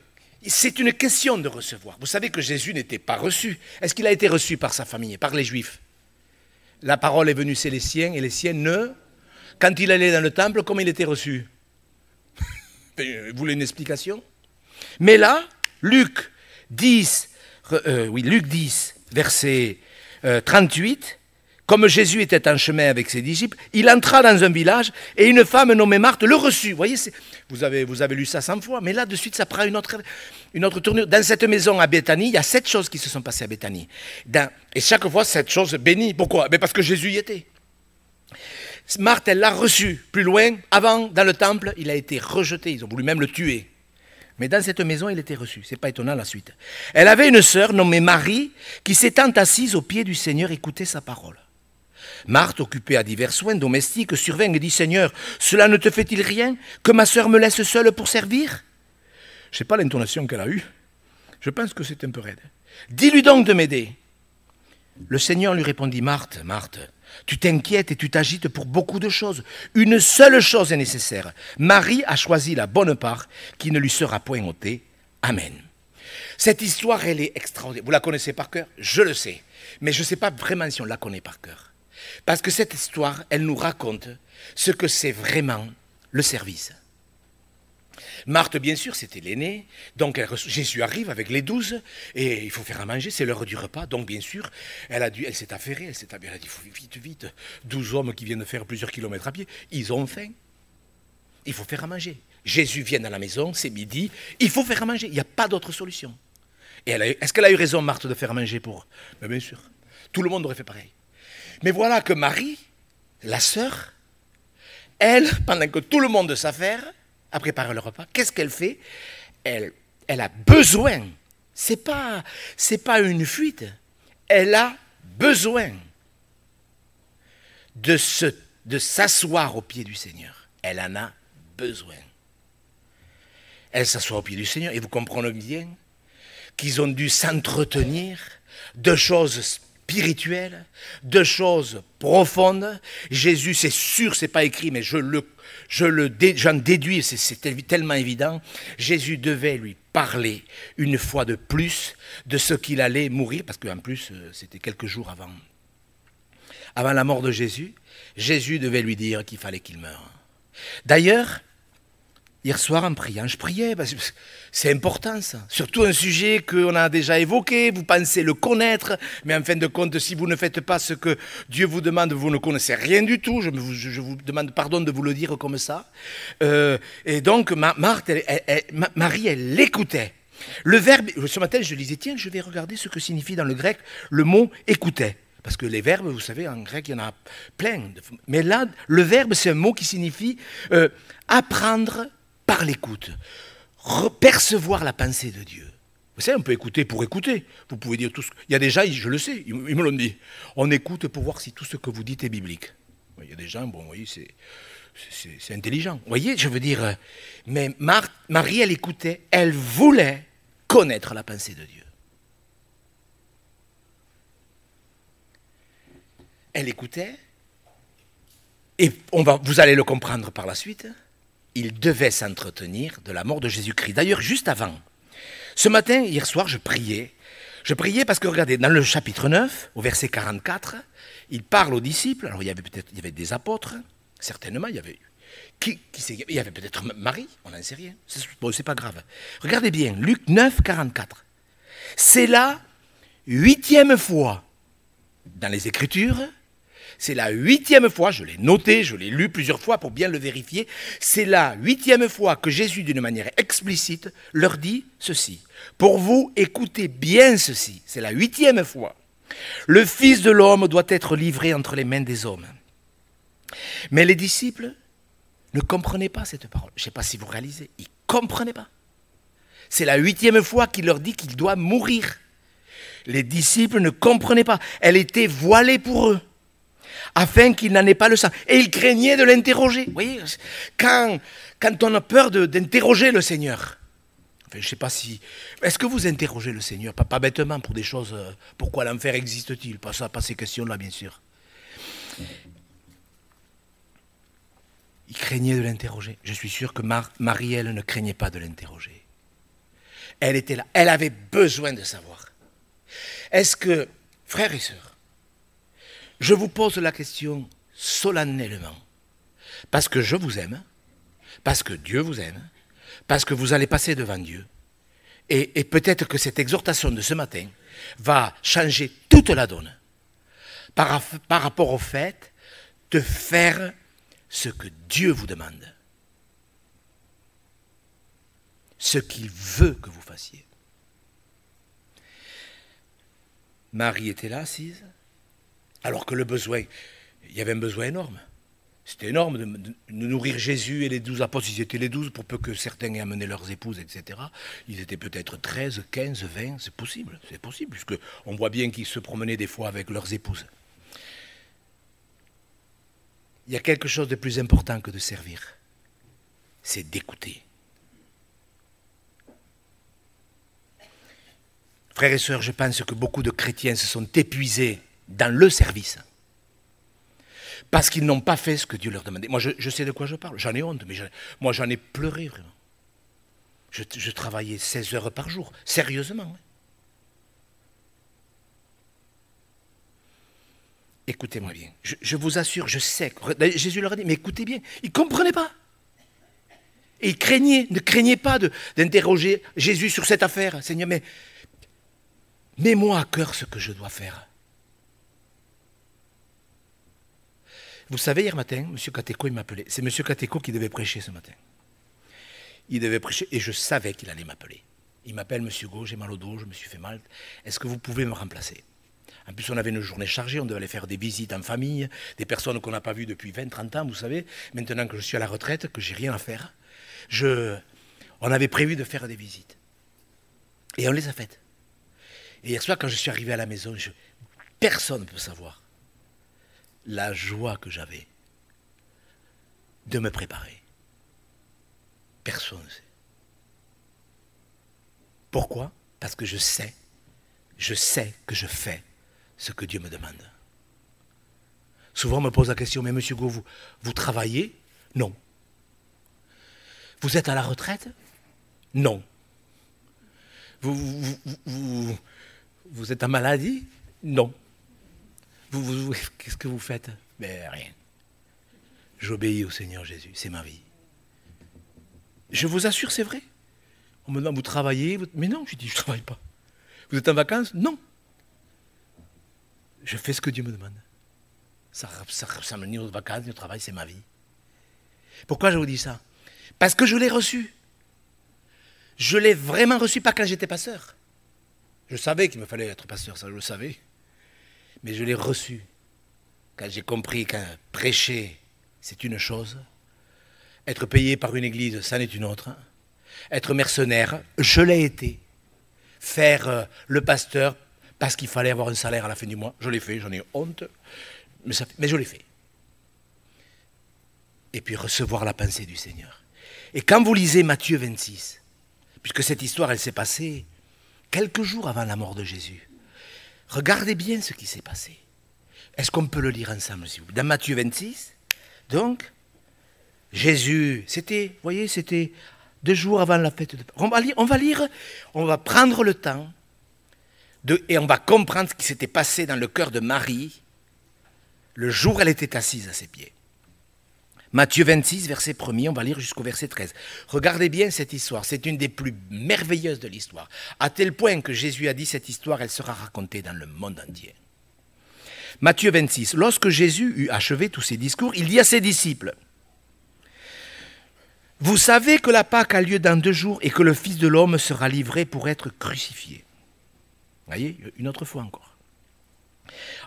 c'est une question de recevoir. Vous savez que Jésus n'était pas reçu. Est-ce qu'il a été reçu par sa famille, par les Juifs? La parole est venue, c'est les siens, et les siens ne... Quand il allait dans le temple, comment il était reçu? Vous voulez une explication? Mais là, Luc 10, verset 38, comme Jésus était en chemin avec ses disciples, il entra dans un village et une femme nommée Marthe le reçut. Vous voyez, vous avez lu ça 100 fois, mais là, de suite, ça prend une autre tournure. Dans cette maison à Béthanie, il y a 7 choses qui se sont passées à Béthanie. Et chaque fois, 7 choses bénies. Pourquoi? Mais parce que Jésus y était. Marthe, elle l'a reçu. Plus loin, avant, dans le temple, il a été rejeté. Ils ont voulu même le tuer. Mais dans cette maison, il était reçu. Ce n'est pas étonnant la suite. Elle avait une sœur nommée Marie qui s'étant assise aux pieds du Seigneur écoutait sa parole. Marthe, occupée à divers soins domestiques, survint et dit « Seigneur, cela ne te fait-il rien que ma sœur me laisse seule pour servir ?» Je ne sais pas l'intonation qu'elle a eue. Je pense que c'est un peu raide. « Dis-lui donc de m'aider. » Le Seigneur lui répondit « Marthe, Marthe, tu t'inquiètes et tu t'agites pour beaucoup de choses. Une seule chose est nécessaire. Marie a choisi la bonne part qui ne lui sera point ôtée. Amen. » Cette histoire, elle est extraordinaire. Vous la connaissez par cœur? Je le sais. Mais je ne sais pas vraiment si on la connaît par cœur. Parce que cette histoire, elle nous raconte ce que c'est vraiment le service. Marthe, bien sûr, c'était l'aînée. Donc Jésus arrive avec les 12 et il faut faire à manger, c'est l'heure du repas. Donc bien sûr, elle s'est affairée, elle a dit, il faut vite, vite. 12 hommes qui viennent de faire plusieurs kilomètres à pied, ils ont faim. Il faut faire à manger. Jésus vient à la maison, c'est midi, il faut faire à manger, il n'y a pas d'autre solution. Et est-ce qu'elle a eu raison, Marthe, de faire à manger pour... Mais bien sûr, tout le monde aurait fait pareil. Mais voilà que Marie, la sœur, elle, pendant que tout le monde s'affaire, à préparer le repas, qu'est-ce qu'elle fait? Elle a besoin, c'est pas une fuite, elle a besoin de s'asseoir au pied du Seigneur. Elle en a besoin. Elle s'assoit au pied du Seigneur, et vous comprenez bien qu'ils ont dû s'entretenir de choses spirituelles, de choses profondes. Jésus, c'est sûr, c'est pas écrit, mais j'en déduis, c'est tellement évident. Jésus devait lui parler une fois de plus de ce qu'il allait mourir, parce qu'en plus, c'était quelques jours avant la mort de Jésus. Jésus devait lui dire qu'il fallait qu'il meure. D'ailleurs, hier soir en priant, je priais, parce que c'est important ça, surtout un sujet qu'on a déjà évoqué, vous pensez le connaître, mais en fin de compte, si vous ne faites pas ce que Dieu vous demande, vous ne connaissez rien du tout, je vous demande pardon de vous le dire comme ça. Et donc, Marie, elle l'écoutait. Le verbe, ce matin, je disais, tiens, je vais regarder ce que signifie dans le grec le mot écoutait. Parce que les verbes, vous savez, en grec, il y en a plein. Mais là, le verbe, c'est un mot qui signifie apprendre par l'écoute, percevoir la pensée de Dieu. Vous savez, on peut écouter pour écouter. Vous pouvez dire tout ce... Il y a des gens, je le sais, ils me l'ont dit. On écoute pour voir si tout ce que vous dites est biblique. Il y a des gens, bon, vous voyez, c'est intelligent. Vous voyez, je veux dire... Mais Marie, elle écoutait, elle voulait connaître la pensée de Dieu. Elle écoutait, et vous allez le comprendre par la suite, il devait s'entretenir de la mort de Jésus-Christ. D'ailleurs, juste avant, ce matin, hier soir, je priais parce que, regardez, dans le chapitre 9, au verset 44, il parle aux disciples. Alors, il y avait des apôtres, certainement, il y avait peut-être Marie, on n'en sait rien, c'est pas grave. Regardez bien, Luc 9, 44. C'est la 8e fois dans les Écritures. C'est la 8e fois, je l'ai noté, je l'ai lu plusieurs fois pour bien le vérifier, c'est la 8e fois que Jésus, d'une manière explicite, leur dit ceci. Pour vous, écoutez bien ceci, c'est la 8e fois. Le Fils de l'homme doit être livré entre les mains des hommes. Mais les disciples ne comprenaient pas cette parole. Je ne sais pas si vous réalisez, ils ne comprenaient pas. C'est la 8e fois qu'il leur dit qu'il doit mourir. Les disciples ne comprenaient pas. Elle était voilée pour eux, afin qu'il n'en ait pas le sang. Et ils craignaient de l'interroger. Vous voyez, quand on a peur d'interroger le Seigneur, enfin, je ne sais pas si... Est-ce que vous interrogez le Seigneur, pas bêtement, pour des choses... pourquoi l'enfer existe-t-il? Pas ces questions-là, bien sûr. Ils craignaient de l'interroger. Je suis sûr que Marie, elle, ne craignait pas de l'interroger. Elle était là. Elle avait besoin de savoir. Est-ce que, frères et sœurs, je vous pose la question solennellement, parce que je vous aime, parce que Dieu vous aime, parce que vous allez passer devant Dieu, et peut-être que cette exhortation de ce matin va changer toute la donne par rapport au fait de faire ce que Dieu vous demande, ce qu'il veut que vous fassiez. Marie était là, assise, alors que le besoin, il y avait un besoin énorme. C'était énorme de nourrir Jésus et les 12 apôtres. Ils étaient les 12 pour peu que certains aient amené leurs épouses, etc. Ils étaient peut-être 13, 15, 20, c'est possible, puisqu'on voit bien qu'ils se promenaient des fois avec leurs épouses. Il y a quelque chose de plus important que de servir, c'est d'écouter. Frères et sœurs, je pense que beaucoup de chrétiens se sont épuisés dans le service parce qu'ils n'ont pas fait ce que Dieu leur demandait. Moi, je sais de quoi je parle. J'en ai honte, mais moi, j'en ai pleuré, vraiment. Je travaillais 16 heures par jour, sérieusement. Écoutez-moi bien, je vous assure, je sais, Jésus leur a dit, mais écoutez bien, ils ne comprenaient pas. Et ils ne craignaient pas d'interroger Jésus sur cette affaire. Seigneur, mais mets-moi à cœur ce que je dois faire. Vous savez, hier matin, M. Kateko, il m'appelait. C'est M. Kateko qui devait prêcher ce matin. Il devait prêcher et je savais qu'il allait m'appeler. Il m'appelle, M. Hugo, j'ai mal au dos, je me suis fait mal. Est-ce que vous pouvez me remplacer? En plus, on avait une journée chargée, on devait aller faire des visites en famille, des personnes qu'on n'a pas vues depuis 20-30 ans, vous savez. Maintenant que je suis à la retraite, que j'ai rien à faire, on avait prévu de faire des visites. Et on les a faites. Et hier soir, quand je suis arrivé à la maison, personne ne peut savoir la joie que j'avais de me préparer. Personne ne sait. Pourquoi? Parce que je sais que je fais ce que Dieu me demande. Souvent on me pose la question, mais monsieur Go, vous travaillez? Non. Vous êtes à la retraite? Non. Vous êtes en maladie? Non. Qu'est-ce que vous faites? Mais rien. J'obéis au Seigneur Jésus, c'est ma vie. Je vous assure, c'est vrai. On me demande, vous travaillez? Mais non, je dis, je ne travaille pas. Vous êtes en vacances? Non. Je fais ce que Dieu me demande. Ça ressemble ni aux vacances, ni au travail, c'est ma vie. Pourquoi je vous dis ça? Parce que je l'ai reçu. Je l'ai vraiment reçu, pas quand j'étais pasteur. Je savais qu'il me fallait être pasteur, ça je le savais. Mais je l'ai reçu quand j'ai compris qu'un prêcher, c'est une chose. Être payé par une église, ça n'est une autre. Être mercenaire, je l'ai été. Faire le pasteur parce qu'il fallait avoir un salaire à la fin du mois, je l'ai fait, j'en ai honte, mais je l'ai fait. Et puis recevoir la pensée du Seigneur. Et quand vous lisez Matthieu 26, puisque cette histoire, elle s'est passée quelques jours avant la mort de Jésus, regardez bien ce qui s'est passé. Est-ce qu'on peut le lire ensemble, s'il vous plaît? Dans Matthieu 26, donc, Jésus, c'était 2 jours avant la fête de Pâques. On va prendre le temps et on va comprendre ce qui s'était passé dans le cœur de Marie le jour où elle était assise à ses pieds. Matthieu 26, verset 1er, on va lire jusqu'au verset 13. Regardez bien cette histoire, c'est une des plus merveilleuses de l'histoire, à tel point que Jésus a dit cette histoire, elle sera racontée dans le monde entier. Matthieu 26, lorsque Jésus eut achevé tous ses discours, il dit à ses disciples, « Vous savez que la Pâque a lieu dans 2 jours et que le Fils de l'homme sera livré pour être crucifié. » Vous voyez, une autre fois encore.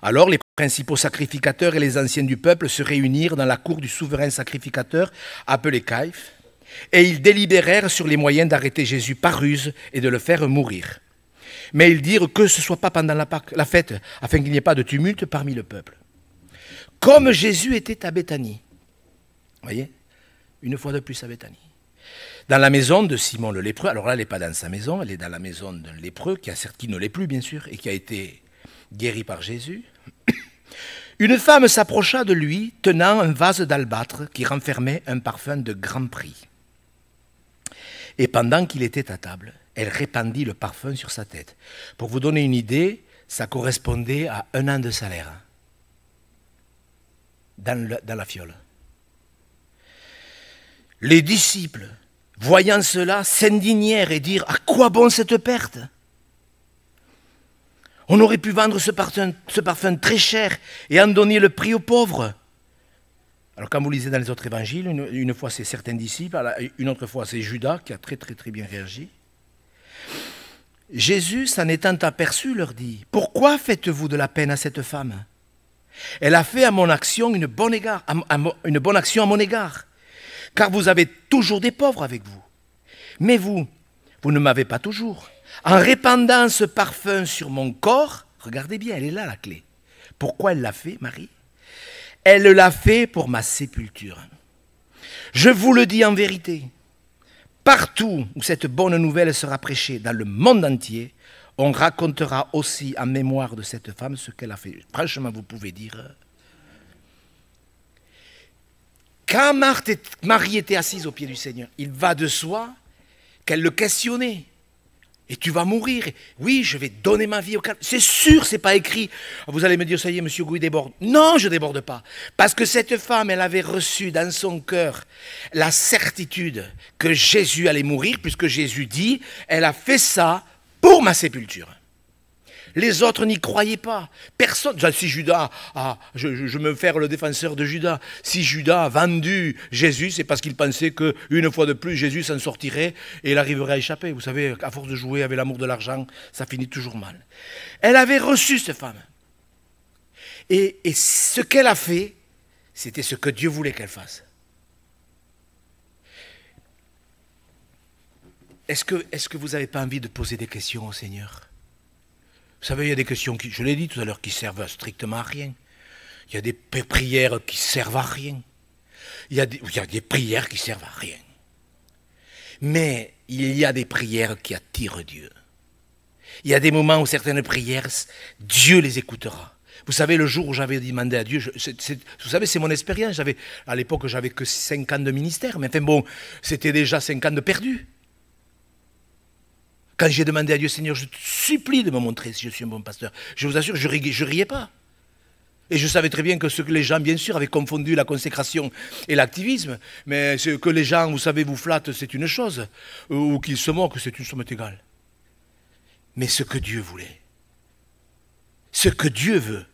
Alors les principaux sacrificateurs et les anciens du peuple se réunirent dans la cour du souverain sacrificateur, appelé Caïphe, et ils délibérèrent sur les moyens d'arrêter Jésus par ruse et de le faire mourir. Mais ils dirent que ce ne soit pas pendant la fête, afin qu'il n'y ait pas de tumulte parmi le peuple. Comme Jésus était à Béthanie, vous voyez, une fois de plus à Béthanie, dans la maison de Simon le lépreux, alors là elle n'est pas dans sa maison, elle est dans la maison d'un lépreux, qui ne l'est plus bien sûr, et qui a été guéri par Jésus, une femme s'approcha de lui, tenant un vase d'albâtre qui renfermait un parfum de grand prix. Et pendant qu'il était à table, elle répandit le parfum sur sa tête. Pour vous donner une idée, ça correspondait à 1 an de salaire dans la fiole. Les disciples, voyant cela, s'indignèrent et dirent « À quoi bon cette perte ? On aurait pu vendre ce parfum très cher et en donner le prix aux pauvres. » Alors quand vous lisez dans les autres évangiles, une fois c'est certains disciples, une autre fois c'est Judas qui a très bien réagi. Jésus, s'en étant aperçu, leur dit « Pourquoi faites-vous de la peine à cette femme ? Elle a fait à mon action une bonne action à mon égard. Car vous avez toujours des pauvres avec vous. Mais vous ne m'avez pas toujours. En répandant ce parfum sur mon corps, regardez bien, elle est là la clé. Pourquoi elle l'a fait, Marie ? Elle l'a fait pour ma sépulture. Je vous le dis en vérité, partout où cette bonne nouvelle sera prêchée dans le monde entier, on racontera aussi en mémoire de cette femme ce qu'elle a fait. Franchement, vous pouvez dire... Quand Marie était assise au pied du Seigneur, il va de soi qu'elle le questionnait. Et tu vas mourir. Oui, je vais donner ma vie au calme. C'est sûr, c'est pas écrit. Vous allez me dire, ça y est, monsieur Gouy déborde. Non, je ne déborde pas. Parce que cette femme, elle avait reçu dans son cœur la certitude que Jésus allait mourir, puisque Jésus dit, elle a fait ça pour ma sépulture. Les autres n'y croyaient pas. Personne. Si Judas je me faire le défenseur de Judas. Si Judas a vendu Jésus, c'est parce qu'il pensait qu'une fois de plus, Jésus s'en sortirait et il arriverait à échapper. Vous savez, à force de jouer avec l'amour de l'argent, ça finit toujours mal. Elle avait reçu cette femme. Et ce qu'elle a fait, c'était ce que Dieu voulait qu'elle fasse. Est-ce que vous n'avez pas envie de poser des questions au Seigneur ? Vous savez, il y a des questions, je l'ai dit tout à l'heure, qui servent strictement à rien. Il y a des prières qui servent à rien. Il y a des prières qui servent à rien. Mais il y a des prières qui attirent Dieu. Il y a des moments où certaines prières, Dieu les écoutera. Vous savez, le jour où j'avais demandé à Dieu, vous savez, c'est mon expérience. À l'époque, j'avais que 5 ans de ministère, mais enfin bon, c'était déjà 5 ans de perdu. Quand j'ai demandé à Dieu, Seigneur, je te supplie de me montrer si je suis un bon pasteur. Je vous assure, je riais pas. Et je savais très bien que les gens, bien sûr, avaient confondu la consécration et l'activisme. Mais que les gens, vous savez, vous flattent, c'est une chose. Ou qu'ils se moquent, c'est une somme égale. Mais ce que Dieu voulait, ce que Dieu veut,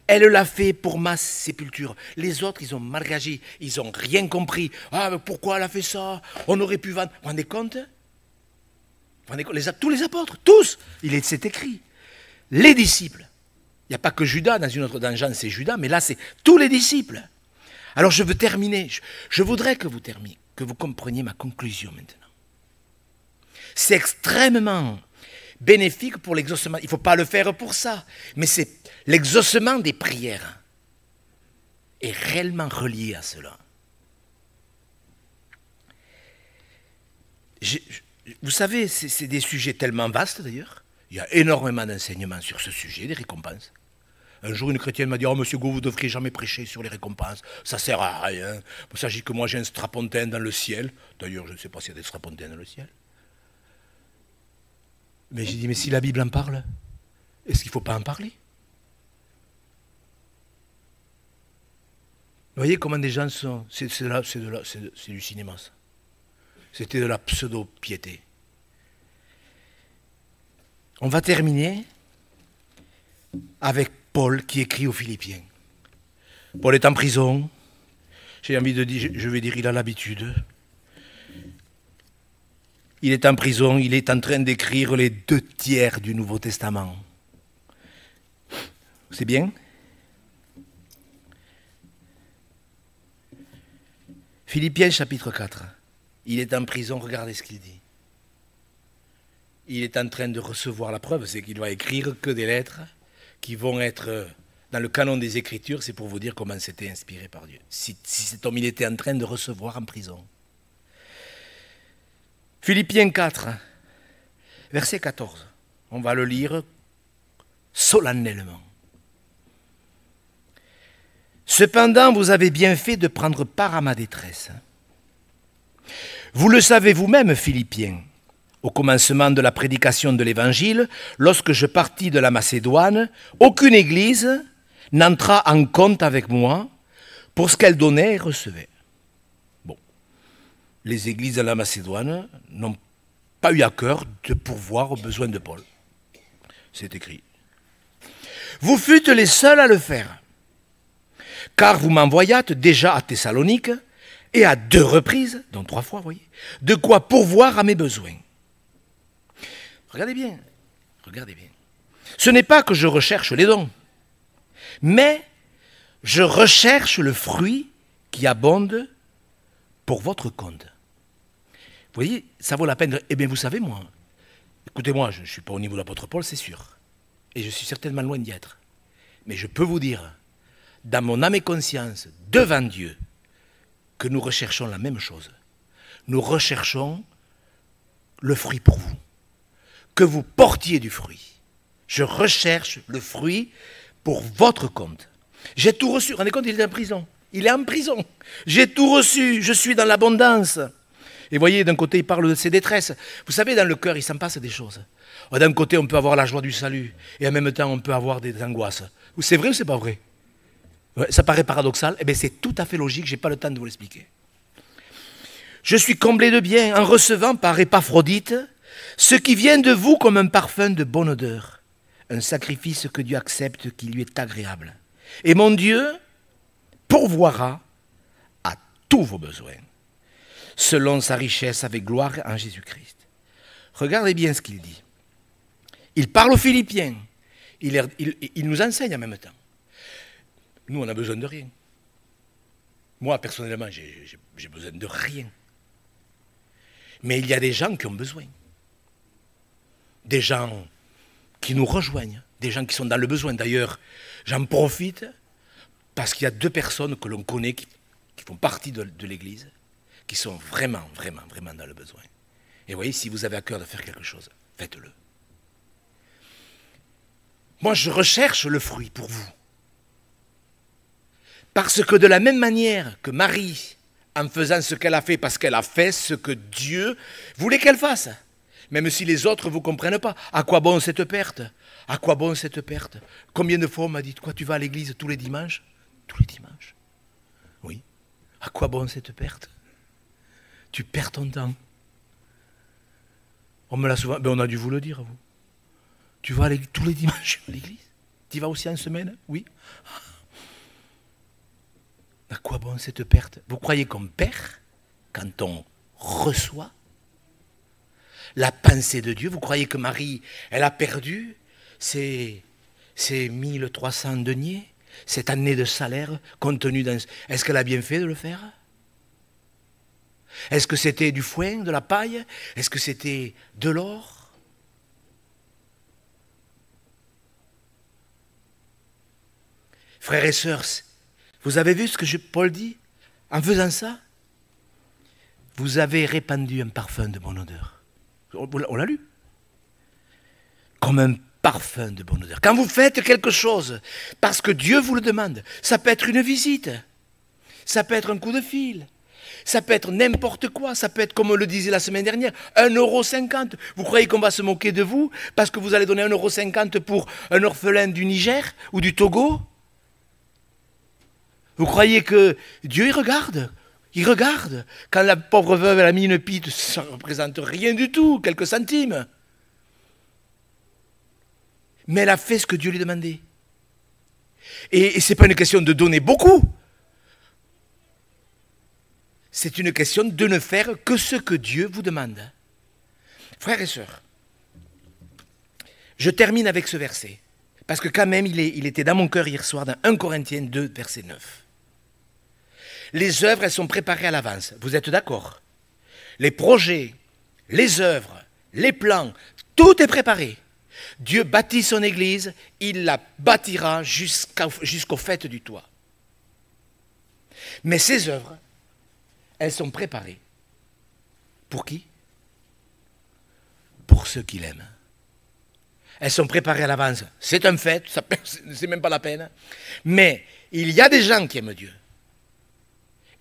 elle l'a fait pour ma sépulture. Les autres, ils ont mal réagi. Ils n'ont rien compris. Ah, mais pourquoi elle a fait ça? On aurait pu vendre. Vous vous rendez compte? Tous les apôtres, tous, c'est écrit. Les disciples. Il n'y a pas que Judas, dans Jean c'est Judas, mais là c'est tous les disciples. Alors je veux terminer, je voudrais que vous compreniez ma conclusion maintenant. C'est extrêmement bénéfique pour l'exaucement. Il ne faut pas le faire pour ça, mais c'est l'exaucement des prières est réellement relié à cela. Vous savez, c'est des sujets tellement vastes d'ailleurs. Il y a énormément d'enseignements sur ce sujet, des récompenses. Un jour, une chrétienne m'a dit « Oh, monsieur Gou, vous ne devriez jamais prêcher sur les récompenses. Ça ne sert à rien. Il s'agit que moi, j'ai un strapontin dans le ciel. » D'ailleurs, je ne sais pas s'il y a des strapontins dans le ciel. Mais j'ai dit « Mais si la Bible en parle, est-ce qu'il ne faut pas en parler ?» Vous voyez comment des gens sont... C'est du cinéma, ça. C'était de la pseudo-piété. On va terminer avec Paul qui écrit aux Philippiens. Paul est en prison. J'ai envie de dire, je vais dire, il a l'habitude. Il est en prison, il est en train d'écrire les 2 tiers du Nouveau Testament. C'est bien? Philippiens chapitre 4. Il est en prison, regardez ce qu'il dit. Il est en train de recevoir la preuve, c'est qu'il va écrire que des lettres qui vont être dans le canon des Écritures, c'est pour vous dire comment c'était inspiré par Dieu. Si cet homme, il était en train de recevoir en prison. Philippiens 4, verset 14. On va le lire solennellement. Cependant, vous avez bien fait de prendre part à ma détresse. Vous le savez vous-même, Philippiens, au commencement de la prédication de l'Évangile, lorsque je partis de la Macédoine, aucune église n'entra en compte avec moi pour ce qu'elle donnait et recevait. Bon, les églises de la Macédoine n'ont pas eu à cœur de pourvoir aux besoins de Paul. C'est écrit. Vous fûtes les seuls à le faire, car vous m'envoyâtes déjà à Thessalonique, et à 2 reprises, dont 3 fois, vous voyez, de quoi pourvoir à mes besoins. Regardez bien, regardez bien. Ce n'est pas que je recherche les dons, mais je recherche le fruit qui abonde pour votre compte. Vous voyez, ça vaut la peine. Eh bien, vous savez, moi, écoutez-moi, je ne suis pas au niveau de l'apôtre Paul, c'est sûr. Et je suis certainement loin d'y être. Mais je peux vous dire, dans mon âme et conscience, devant Dieu, que nous recherchons la même chose. Nous recherchons le fruit pour vous. Que vous portiez du fruit. Je recherche le fruit pour votre compte. J'ai tout reçu. Rendez compte, il est en prison. Il est en prison. J'ai tout reçu. Je suis dans l'abondance. Et voyez, d'un côté, il parle de ses détresses. Vous savez, dans le cœur, il s'en passe des choses. D'un côté, on peut avoir la joie du salut, et en même temps, on peut avoir des angoisses. C'est vrai ou c'est pas vrai? Ouais, ça paraît paradoxal. Eh bien, c'est tout à fait logique, je n'ai pas le temps de vous l'expliquer. Je suis comblé de bien en recevant par Épaphrodite ce qui vient de vous comme un parfum de bonne odeur, un sacrifice que Dieu accepte, qui lui est agréable. Et mon Dieu pourvoira à tous vos besoins, selon sa richesse avec gloire en Jésus-Christ. Regardez bien ce qu'il dit. Il parle aux Philippiens. Il nous enseigne en même temps. Nous, on n'a besoin de rien. Moi, personnellement, j'ai besoin de rien. Mais il y a des gens qui ont besoin. Des gens qui nous rejoignent. Des gens qui sont dans le besoin. D'ailleurs, j'en profite parce qu'il y a 2 personnes que l'on connaît qui font partie de l'Église, qui sont vraiment dans le besoin. Et vous voyez, si vous avez à cœur de faire quelque chose, faites-le. Moi, je recherche le fruit pour vous. Parce que de la même manière que Marie, en faisant ce qu'elle a fait, parce qu'elle a fait ce que Dieu voulait qu'elle fasse, même si les autres ne vous comprennent pas, à quoi bon cette perte? À quoi bon cette perte? Combien de fois on m'a dit, quoi, tu vas à l'église tous les dimanches? Tous les dimanches. Oui. À quoi bon cette perte? Tu perds ton temps. On me l'a souvent, ben on a dû vous le dire, vous. Tu vas tous les dimanches à l'église? Tu y vas aussi en semaine? Oui. À quoi bon cette perte? Vous croyez qu'on perd quand on reçoit la pensée de Dieu? Vous croyez que Marie, elle a perdu ses 1300 deniers, cette année de salaire contenue dans... Est-ce qu'elle a bien fait de le faire? Est-ce que c'était du foin, de la paille? Est-ce que c'était de l'or? Frères et sœurs, vous avez vu ce que Paul dit? En faisant ça, vous avez répandu un parfum de bonne odeur. On l'a lu. Comme un parfum de bonne odeur. Quand vous faites quelque chose, parce que Dieu vous le demande, ça peut être une visite, ça peut être un coup de fil, ça peut être n'importe quoi, ça peut être, comme on le disait la semaine dernière, 1,50 €. Vous croyez qu'on va se moquer de vous parce que vous allez donner 1,50 € pour un orphelin du Niger ou du Togo? Vous croyez que Dieu, il regarde? Il regarde. Quand la pauvre veuve, elle a mis une pite, ça ne représente rien du tout, quelques centimes. Mais elle a fait ce que Dieu lui demandait. Et ce n'est pas une question de donner beaucoup. C'est une question de ne faire que ce que Dieu vous demande. Frères et sœurs, je termine avec ce verset. Parce que quand même, il était dans mon cœur hier soir, dans 1 Corinthiens 2, verset 9. Les œuvres, elles sont préparées à l'avance. Vous êtes d'accord? Les projets, les œuvres, les plans, tout est préparé. Dieu bâtit son église, il la bâtira jusqu'au fait du toit. Mais ces œuvres, elles sont préparées. Pour qui? Pour ceux qui l'aiment. Elles sont préparées à l'avance. C'est un fait, c'est même pas la peine. Mais il y a des gens qui aiment Dieu.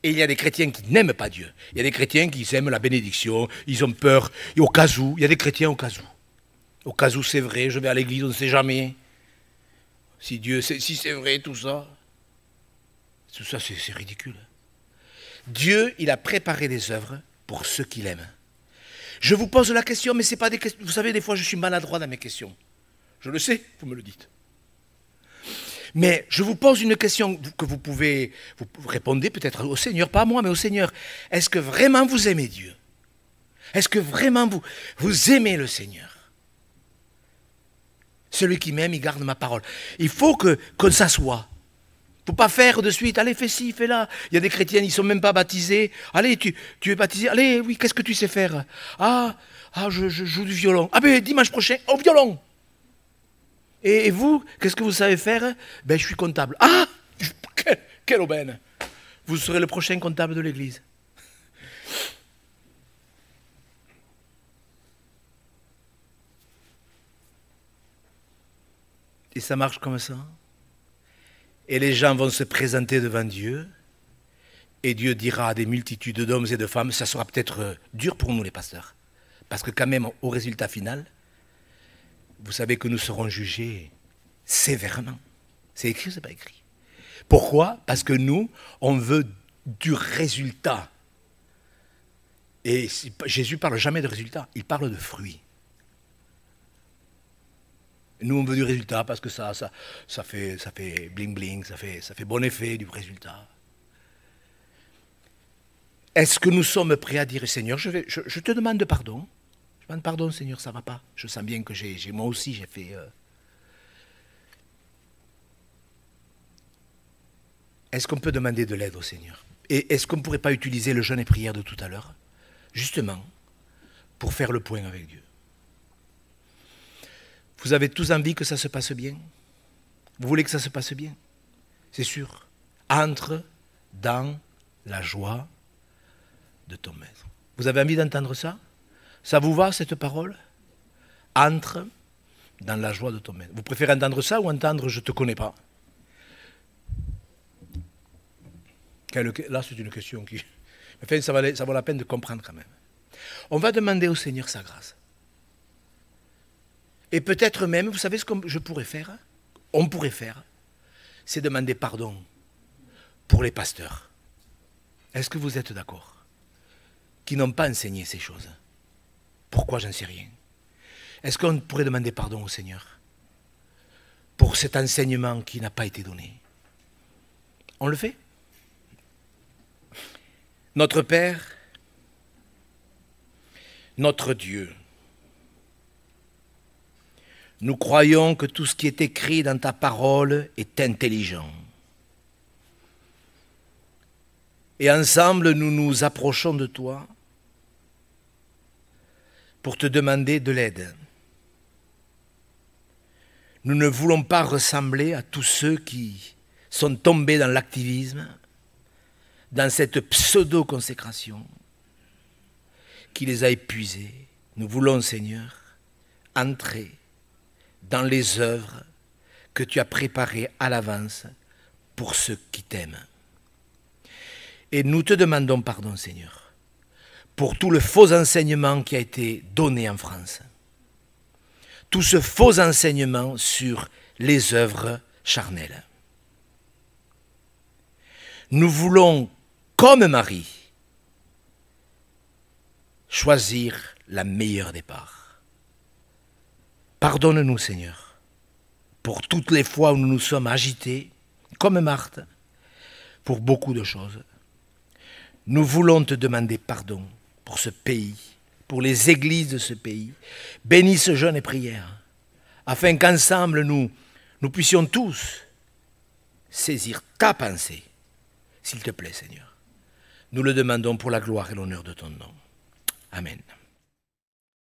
Et il y a des chrétiens qui n'aiment pas Dieu. Il y a des chrétiens qui aiment la bénédiction, ils ont peur. Et au cas où, il y a des chrétiens au cas où. Au cas où c'est vrai, je vais à l'église, on ne sait jamais. Si c'est vrai, tout ça. Tout ça, c'est ridicule. Dieu, il a préparé des œuvres pour ceux qui l'aiment. Je vous pose la question, mais ce n'est pas des questions. Vous savez, des fois, je suis maladroit dans mes questions. Je le sais, vous me le dites. Mais je vous pose une question que vous pouvez, vous répondez peut-être au Seigneur, pas à moi, mais au Seigneur. Est-ce que vraiment vous aimez Dieu? Est-ce que vraiment vous aimez le Seigneur? Celui qui m'aime, il garde ma parole. Il faut qu'on s'assoie. Il ne faut pas faire de suite, allez, fais ci, fais là. Il y a des chrétiens, ils ne sont même pas baptisés. Allez, tu es baptisé. Allez, oui, qu'est-ce que tu sais faire? Je joue du violon. Ah ben, dimanche prochain, au violon. Et vous, qu'est-ce que vous savez faire? Ben, je suis comptable. Ah, quelle aubaine! Vous serez le prochain comptable de l'église. Et ça marche comme ça. Et les gens vont se présenter devant Dieu. Et Dieu dira à des multitudes d'hommes et de femmes, ça sera peut-être dur pour nous les pasteurs. Parce que quand même, au résultat final, vous savez que nous serons jugés sévèrement. C'est écrit ou c'est pas écrit? Pourquoi? Parce que nous, on veut du résultat. Et Jésus ne parle jamais de résultat, il parle de fruits. Nous, on veut du résultat parce que ça fait bling-bling, ça fait bon effet du résultat. Est-ce que nous sommes prêts à dire, Seigneur, je te demande pardon. Je demande pardon, Seigneur, ça ne va pas. Je sens bien que moi aussi, j'ai fait... Est-ce qu'on peut demander de l'aide au Seigneur? Et est-ce qu'on ne pourrait pas utiliser le jeûne et prière de tout à l'heure, justement, pour faire le point avec Dieu? Vous avez tous envie que ça se passe bien? Vous voulez que ça se passe bien? C'est sûr. Entre dans la joie de ton maître. Vous avez envie d'entendre ça? Ça vous va, cette parole? Entre dans la joie de ton maître. Vous préférez entendre ça ou entendre « je ne te connais pas » ? Là, c'est une question qui... Enfin, ça vaut la peine de comprendre quand même. On va demander au Seigneur sa grâce. Et peut-être même, vous savez ce que je pourrais faire? On pourrait faire, c'est demander pardon pour les pasteurs. Est-ce que vous êtes d'accord? Qui n'ont pas enseigné ces choses. Pourquoi? J'en sais rien. Est-ce qu'on pourrait demander pardon au Seigneur pour cet enseignement qui n'a pas été donné? On le fait? Notre Père, notre Dieu, nous croyons que tout ce qui est écrit dans ta parole est intelligent. Et ensemble, nous nous approchons de toi pour te demander de l'aide. Nous ne voulons pas ressembler à tous ceux qui sont tombés dans l'activisme, dans cette pseudo-consécration qui les a épuisés. Nous voulons, Seigneur, entrer dans les œuvres que tu as préparées à l'avance pour ceux qui t'aiment. Et nous te demandons pardon, Seigneur, pour tout le faux enseignement qui a été donné en France. Tout ce faux enseignement sur les œuvres charnelles. Nous voulons, comme Marie, choisir la meilleure des parts. Pardonne-nous, Seigneur, pour toutes les fois où nous nous sommes agités, comme Marthe, pour beaucoup de choses. Nous voulons te demander pardon pour ce pays, pour les églises de ce pays. Bénis ce jeûne et prière, afin qu'ensemble nous puissions tous saisir ta pensée, s'il te plaît, Seigneur. Nous le demandons pour la gloire et l'honneur de ton nom. Amen.